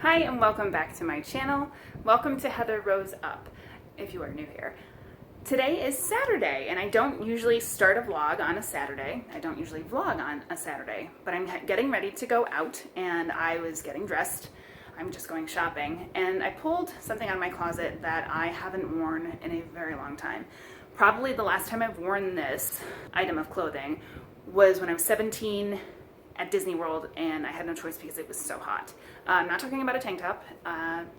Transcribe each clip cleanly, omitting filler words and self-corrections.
Hi and welcome back to my channel. Welcome to Heather Rose Up, if you are new here. Today is Saturday and I don't usually start a vlog on a Saturday. I don't usually vlog on a Saturday, but I'm getting ready to go out and I was getting dressed. I'm just going shopping and I pulled something out of my closet that I haven't worn in a very long time. Probably the last time I've worn this item of clothing was when I was 17 at Disney World and I had no choice because it was so hot. I'm not talking about a tank top,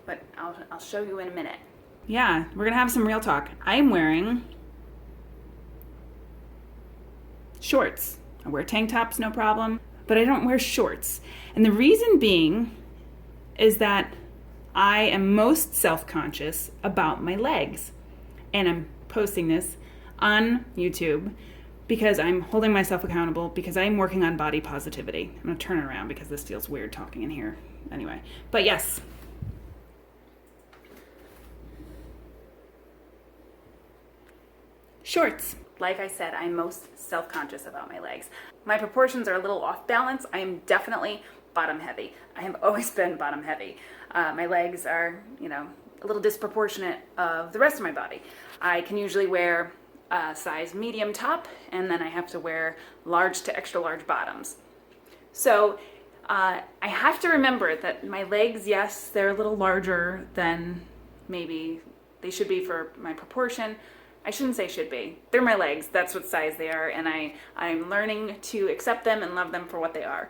but I'll show you in a minute. Yeah, we're gonna have some real talk. I'm wearing shorts. I wear tank tops, no problem, but I don't wear shorts. And the reason being is that I am most self-conscious about my legs. And I'm posting this on YouTube because I'm holding myself accountable, because I'm working on body positivity. I'm gonna turn it around because this feels weird talking in here. Anyway, but yes. Shorts. Like I said, I'm most self-conscious about my legs. My proportions are a little off balance. I am definitely bottom heavy. I have always been bottom heavy. My legs are, a little disproportionate of the rest of my body. I can usually wear a size medium top, and then I have to wear large to extra large bottoms. So I have to remember that my legs, yes, they're a little larger than maybe they should be for my proportion. I shouldn't say should be. They're my legs. That's what size they are, and I'm learning to accept them and love them for what they are.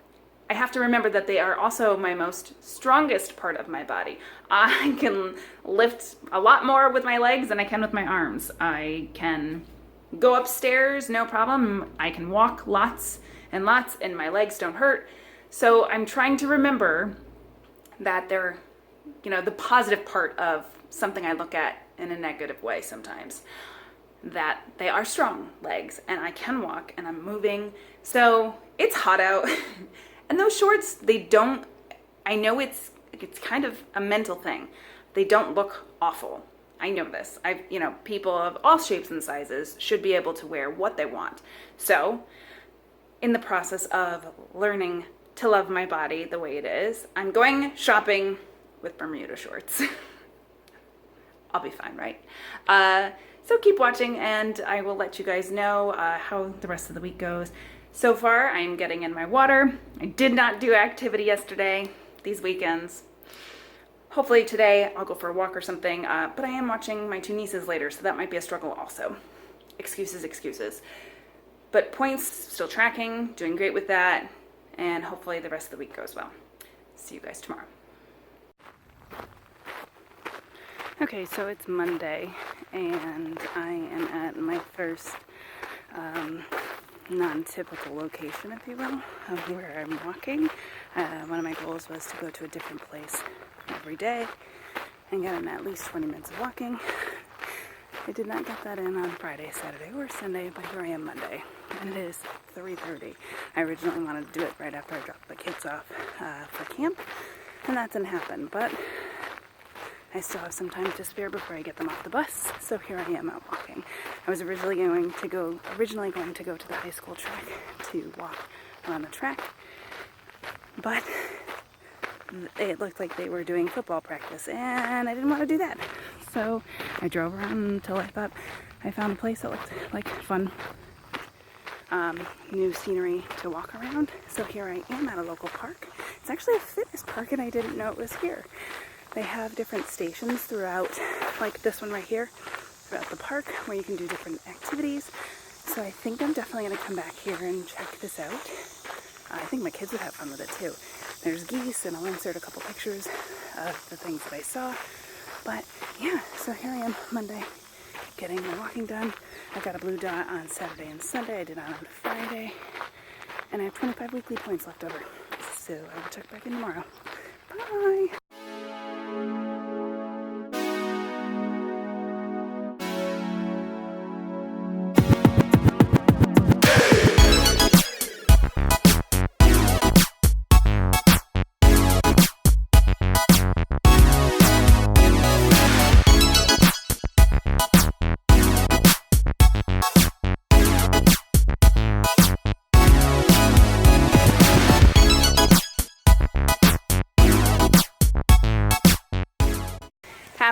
I have to remember that they are also my most strongest part of my body. I can lift a lot more with my legs than I can with my arms. I can go upstairs, no problem. I can walk lots and lots and my legs don't hurt. So I'm trying to remember that they're, the positive part of something I look at in a negative way sometimes. That they are strong legs and I can walk and I'm moving. So it's hot out. And those shorts, I know it's kind of a mental thing. They don't look awful. I know this. People of all shapes and sizes should be able to wear what they want. So in the process of learning to love my body the way it is, I'm going shopping with Bermuda shorts. I'll be fine, right? So keep watching and I will let you guys know how the rest of the week goes. So far, I'm getting in my water. I did not do activity yesterday, these weekends. Hopefully today I'll go for a walk or something, but I am watching my two nieces later, so that might be a struggle also. Excuses. But points, still tracking, doing great with that, and hopefully the rest of the week goes well. See you guys tomorrow. Okay, so it's Monday, and I am at my first non-typical location, if you will, of where I'm walking. One of my goals was to go to a different place every day and get in at least 20 minutes of walking. I did not get that in on Friday, Saturday, or Sunday, but here I am Monday, and it is 3:30. I originally wanted to do it right after I dropped the kids off for camp, and that didn't happen, but I still have some time to spare before I get them off the bus, so here I am out walking. I was originally going to go to the high school track to walk around the track, but it looked like they were doing football practice, and I didn't want to do that. So I drove around until I thought I found a place that looked like fun, new scenery to walk around. So here I am at a local park. It's actually a fitness park, and I didn't know it was here. They have different stations throughout, like this one right here, throughout the park, where you can do different activities. So I think I'm definitely going to come back here and check this out. I think my kids would have fun with it too. There's geese, and I'll insert a couple pictures of the things that I saw. But yeah, so here I am Monday, getting my walking done. I got a blue dot on Saturday and Sunday. I did on Friday. And I have 25 weekly points left over. So I will check back in tomorrow. Bye!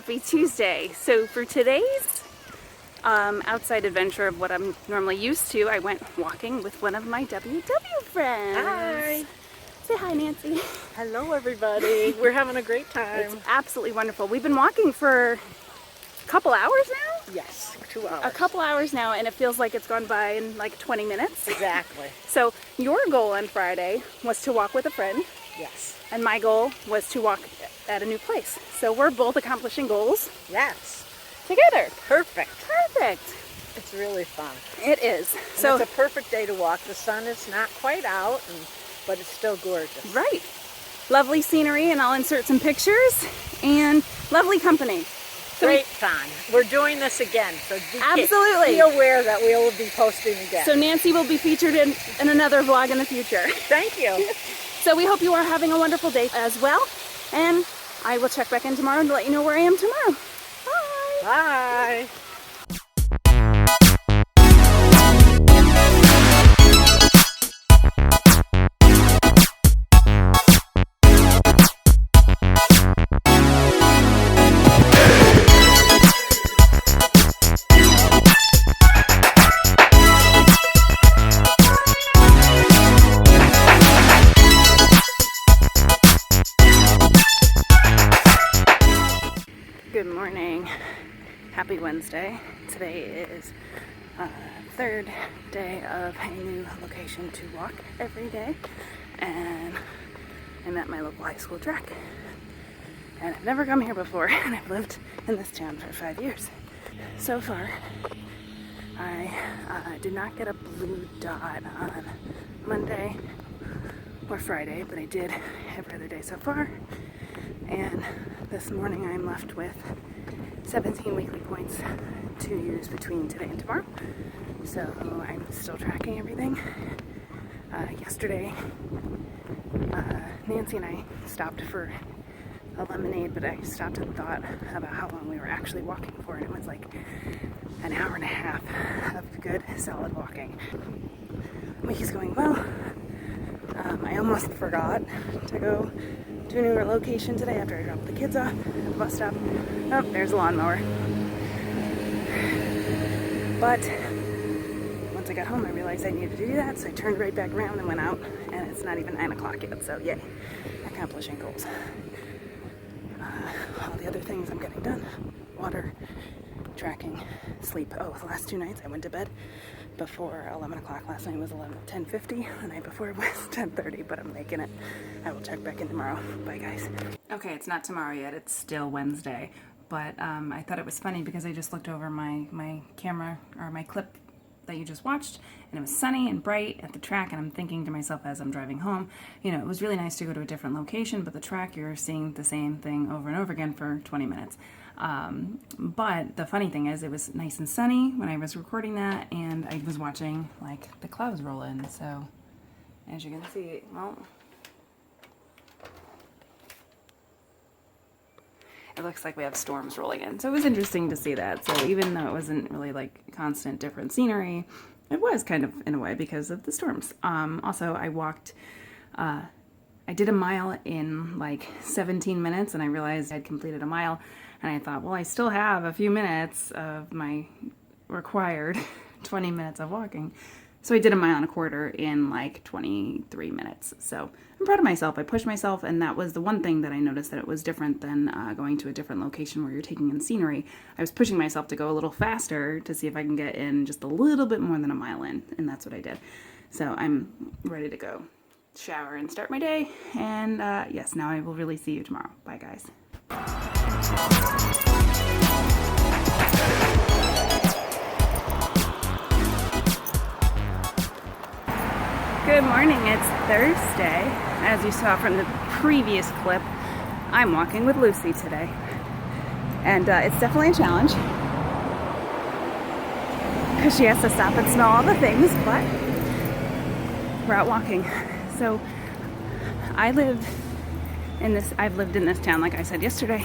Happy Tuesday. So for today's outside adventure of what I'm normally used to, I went walking with one of my WW friends. Hi. Say hi, Nancy. Hello, everybody. We're having a great time. It's absolutely wonderful. We've been walking for a couple hours now? Yes, 2 hours. A couple hours now, and it feels like it's gone by in like 20 minutes. Exactly. So your goal on Friday was to walk with a friend. Yes. And my goal was to walk at a new place. So we're both accomplishing goals. Yes. Together. Perfect. Perfect. It's really fun. It is. And So it's a perfect day to walk. The sun is not quite out, but it's still gorgeous. right. Lovely scenery, and I'll insert some pictures, and lovely company. So Great fun. We're doing this again, so Absolutely. be aware that we will be posting again. So Nancy will be featured in another vlog in the future. Thank you. So we hope you are having a wonderful day as well, and I will check back in tomorrow to let you know where I am tomorrow. Bye. Bye. Good morning. Happy Wednesday. Today is third day of a new location to walk every day, and I'm at my local high school track. And I've never come here before, and I've lived in this town for 5 years. So far, I did not get a blue dot on Monday or Friday, but I did every other day so far. And this morning I'm left with 17 weekly points to use between today and tomorrow. So I'm still tracking everything. Yesterday, Nancy and I stopped for a lemonade, but I stopped and thought about how long we were actually walking for, and it was like an hour and a half of good, solid walking. Week is going well. I almost forgot to go to a newer location today after I dropped the kids off at the bus stop. Oh, there's a lawnmower. But once I got home, I realized I needed to do that, so I turned right back around and went out, and it's not even 9 o'clock yet, so yay, accomplishing goals. All the other things I'm getting done: water, tracking, sleep. Oh, the last 2 nights I went to bed before 11 o'clock. Last night was 10:50. The night before was 10:30, but I'm making it. I will check back in tomorrow. Bye, guys. Okay, it's not tomorrow yet. It's still Wednesday. But I thought it was funny because I just looked over my camera, or my clip that you just watched, and it was sunny and bright at the track, and I'm thinking to myself as I'm driving home, you know, it was really nice to go to a different location, but the track, you're seeing the same thing over and over again for 20 minutes. But the funny thing is, it was nice and sunny when I was recording that, and I was watching like the clouds roll in. So as you can see, well, it looks like we have storms rolling in. So it was interesting to see that. So even though it wasn't really like constant different scenery, it was kind of in a way because of the storms. Also, I walked, I did a mile in like 17 minutes, and I realized I'd completed a mile. And I thought, well, I still have a few minutes of my required 20 minutes of walking. So I did a mile and a quarter in like 23 minutes. So I'm proud of myself. I pushed myself, and that was the one thing that I noticed that it was different than going to a different location where you're taking in scenery. I was pushing myself to go a little faster to see if I can get in just a little bit more than a mile in, and that's what I did. So I'm ready to go shower and start my day. And yes, now I will really see you tomorrow. Bye, guys. Good morning, it's Thursday. As you saw from the previous clip, I'm walking with Lucy today. And it's definitely a challenge, because she has to stop and smell all the things, but we're out walking. So I've lived in this town, like I said yesterday,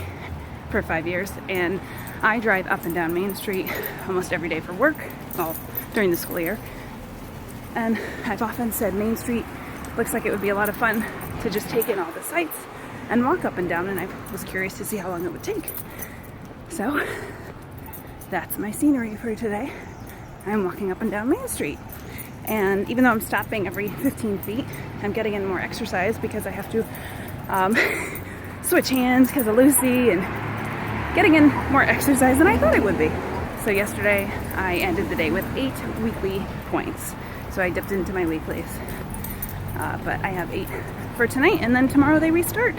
for 5 years, and I drive up and down Main Street almost every day for work, well, during the school year. And I've often said Main Street looks like it would be a lot of fun to just take in all the sights and walk up and down, and I was curious to see how long it would take. So that's my scenery for today. I'm walking up and down Main Street. And even though I'm stopping every 15 feet, I'm getting in more exercise because I have to switch hands because of Lucy, and getting in more exercise than I thought it would be. So yesterday I ended the day with 8 weekly points. So I dipped into my weeklies. But I have 8 for tonight, and then tomorrow they restart.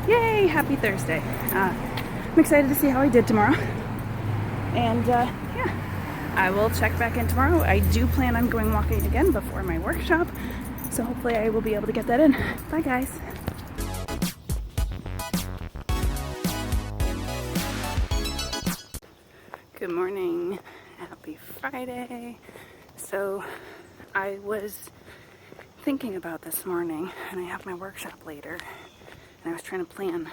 Yay, happy Thursday. I'm excited to see how I did tomorrow. And yeah, I will check back in tomorrow. I do plan on going walking again before my workshop, so hopefully I will be able to get that in. Bye guys. Good morning. Happy Friday. So I was thinking about this morning, and I have my workshop later, and I was trying to plan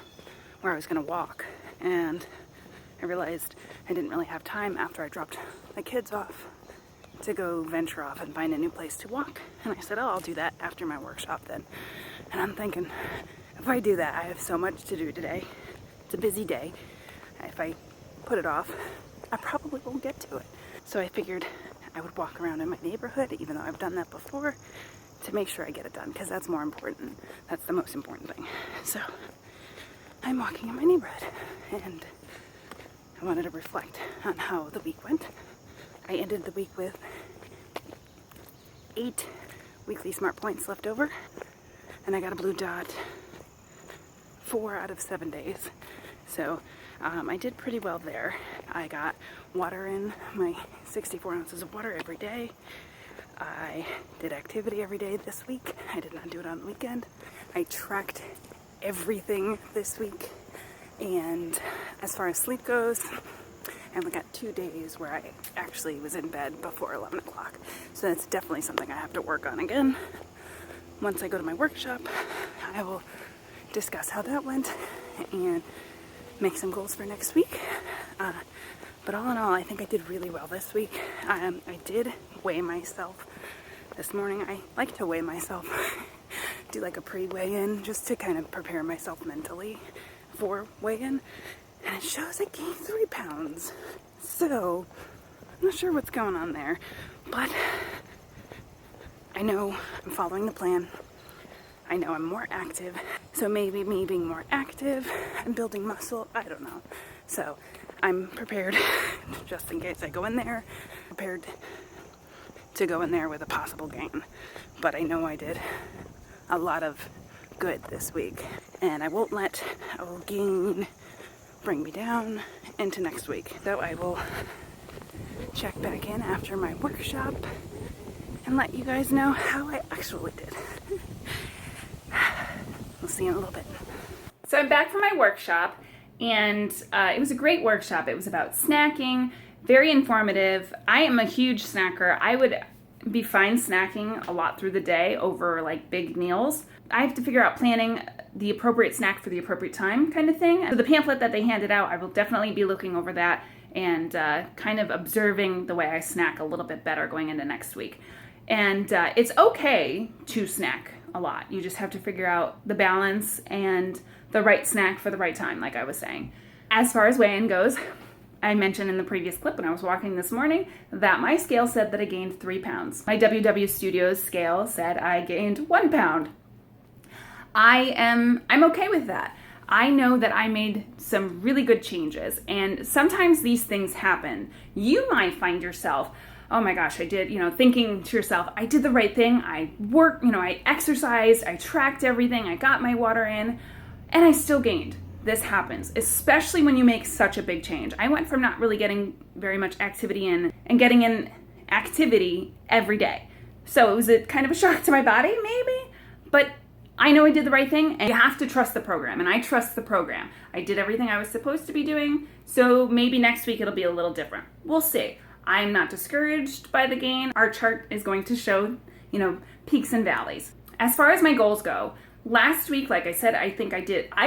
where I was going to walk, and I realized I didn't really have time after I dropped the kids off to go venture off and find a new place to walk. And I said, oh, I'll do that after my workshop then. And I'm thinking, if I do that, I have so much to do today. It's a busy day. If I put it off, I probably won't get to it. So I figured I would walk around in my neighborhood, even though I've done that before, to make sure I get it done, because that's more important. That's the most important thing. So I'm walking in my neighborhood, and I wanted to reflect on how the week went. I ended the week with 8 weekly smart points left over, and I got a blue dot 4 out of 7 days. So I did pretty well there. I got water in, my 64 ounces of water every day. I did activity every day this week. I did not do it on the weekend. I tracked everything this week. And as far as sleep goes, I only got 2 days where I actually was in bed before 11 o'clock. So that's definitely something I have to work on again. Once I go to my workshop, I will discuss how that went and make some goals for next week. But all in all, I think I did really well this week. I did weigh myself this morning. I like to weigh myself, do like a pre-weigh-in, just to kind of prepare myself mentally for weigh-in. And it shows I gained 3 pounds. So, I'm not sure what's going on there. But I know I'm following the plan. I know I'm more active. So maybe me being more active and building muscle, I don't know. So I'm prepared, just in case I go in there, prepared to go in there with a possible gain. But I know I did a lot of good this week, and I won't let a gain bring me down into next week. So I will check back in after my workshop and let you guys know how I actually did. We'll see you in a little bit. So I'm back from my workshop, and it was a great workshop. It was about snacking, very informative. I am a huge snacker. I would be fine snacking a lot through the day over like big meals. I have to figure out planning the appropriate snack for the appropriate time kind of thing. So the pamphlet that they handed out, I will definitely be looking over that and kind of observing the way I snack a little bit better going into next week. And it's okay to snack a lot. You just have to figure out the balance and the right snack for the right time, like I was saying. As far as weigh-in goes, I mentioned in the previous clip when I was walking this morning that my scale said that I gained 3 pounds. My WW Studios scale said I gained 1 pound. I'm okay with that. I know that I made some really good changes, and sometimes these things happen. You might find yourself, oh my gosh, I did, thinking to yourself, I did the right thing. I worked, I exercised, I tracked everything, I got my water in, and I still gained. This happens, especially when you make such a big change. I went from not really getting very much activity in and getting in activity every day. So it was a kind of a shock to my body, maybe, but I know I did the right thing, and you have to trust the program, and I trust the program. I did everything I was supposed to be doing, so maybe next week it'll be a little different. We'll see. I'm not discouraged by the gain. Our chart is going to show, peaks and valleys. As far as my goals go, last week, like I said, I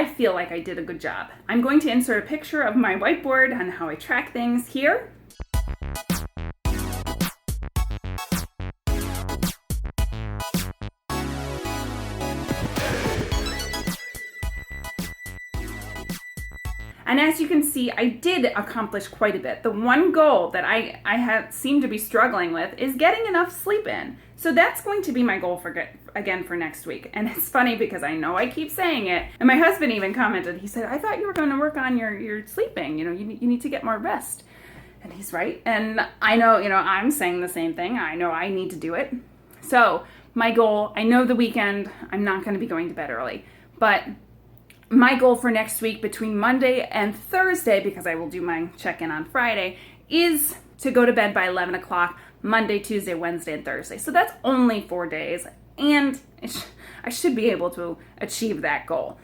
feel like I did a good job. I'm going to insert a picture of my whiteboard on how I track things here. And as you can see, I did accomplish quite a bit. The one goal that I have seemed to be struggling with is getting enough sleep in. So that's going to be my goal again for next week. And it's funny because I know I keep saying it. And my husband even commented, he said, I thought you were going to work on your sleeping. You need to get more rest. And he's right. And I know, I'm saying the same thing. I know I need to do it. So my goal, I know the weekend, I'm not going to be going to bed early. But my goal for next week between Monday and Thursday, because I will do my check-in on Friday, is to go to bed by 11 o'clock Monday, Tuesday, Wednesday, and Thursday. So that's only 4 days. And I should be able to achieve that goal.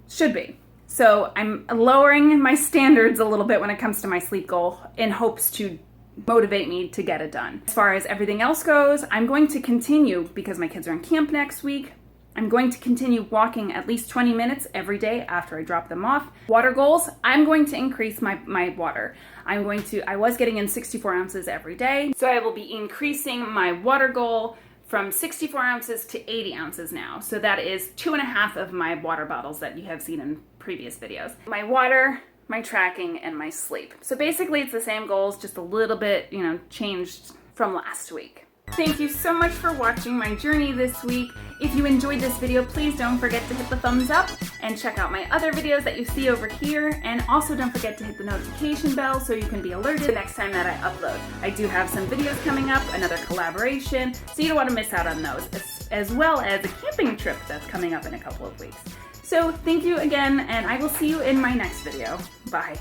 Should be. So I'm lowering my standards a little bit when it comes to my sleep goal in hopes to motivate me to get it done. As far as everything else goes, I'm going to continue, because my kids are in camp next week, I'm going to continue walking at least 20 minutes every day after I drop them off. Water goals, I'm going to increase my water. I was getting in 64 ounces every day, so I will be increasing my water goal from 64 ounces to 80 ounces now. So that is 2.5 of my water bottles that you have seen in previous videos. My water, my tracking, and my sleep. So basically it's the same goals, just a little bit, changed from last week. Thank you so much for watching my journey this week. If you enjoyed this video, please don't forget to hit the thumbs up and check out my other videos that you see over here. And also don't forget to hit the notification bell so you can be alerted the next time that I upload. I do have some videos coming up, another collaboration, so you don't want to miss out on those, as well as a camping trip that's coming up in a couple of weeks. So thank you again, and I will see you in my next video. Bye.